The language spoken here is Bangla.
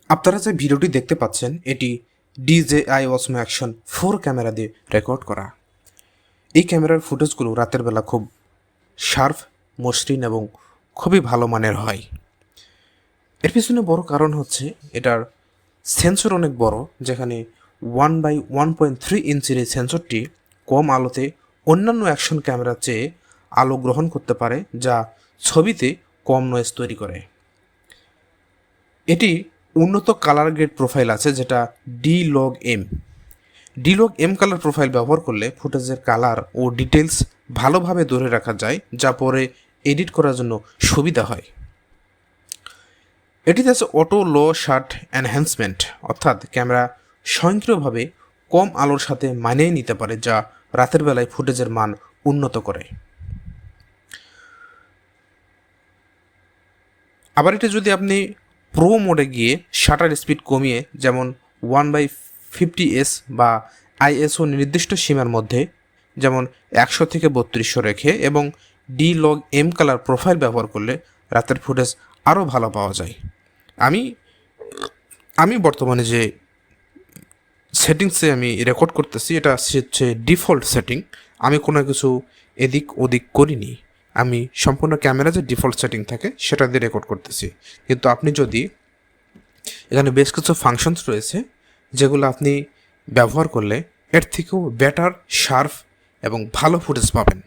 আপনারা যে ভিডিওটি দেখতে পাচ্ছেন এটি DJI Osmo Action 4 ক্যামেরা দিয়ে রেকর্ড করা। এই ক্যামেরার ফুটেজগুলো রাতের বেলা খুব শার্প, মসৃণ এবং খুবই ভালো মানের হয়। এর পিছনে বড় কারণ হচ্ছে এটার সেন্সর অনেক বড়, যেখানে 1/1.3 ইঞ্চির এই সেন্সরটি কম আলোতে অন্যান্য অ্যাকশন ক্যামেরার চেয়ে আলো গ্রহণ করতে পারে, যা ছবিতে কম নয়েজ তৈরি করে। এটি উন্নত কালার গ্রেড প্রোফাইল আছে, যেটা D-Log M কালার প্রোফাইল ব্যবহার করলে ফুটেজের কালার ও ডিটেলস ভালোভাবে ধরে রাখা যায়, যা পরে এডিট করার জন্য সুবিধা হয়। এটিতে আছে অটো লো শার্ট এনহ্যান্সমেন্ট, অর্থাৎ ক্যামেরা স্বয়ংক্রিয়ভাবে কম আলোর সাথে মানিয়ে নিতে পারে, যা রাতের বেলায় ফুটেজের মান উন্নত করে। আবার এটা যদি আপনি প্রো মোডে গিয়ে শাটার স্পিড কমিয়ে, যেমন 1/50s বা ISO নির্দিষ্ট সীমার মধ্যে, যেমন 100 থেকে 3200 রেখে এবং D-Log M কালার প্রোফাইল ব্যবহার করলে রাতের ফুটেজ আরও ভালো পাওয়া যায়। আমি বর্তমানে যে সেটিংসে আমি রেকর্ড করতেছি এটা হচ্ছে ডিফল্ট সেটিং। আমি কোনো কিছু এদিক ওদিক করিনি, আমি সম্পূর্ণ ক্যামেরা যে ডিফল্ট সেটিং থাকে সেটা দিয়ে রেকর্ড করতেছি। কিন্তু আপনি যদি এখানে বেশ কিছু ফাংশনস রয়েছে যেগুলো আপনি ব্যবহার করলে এর থেকেও বেটার, শার্প এবং ভালো ফুটেজ পাবেন।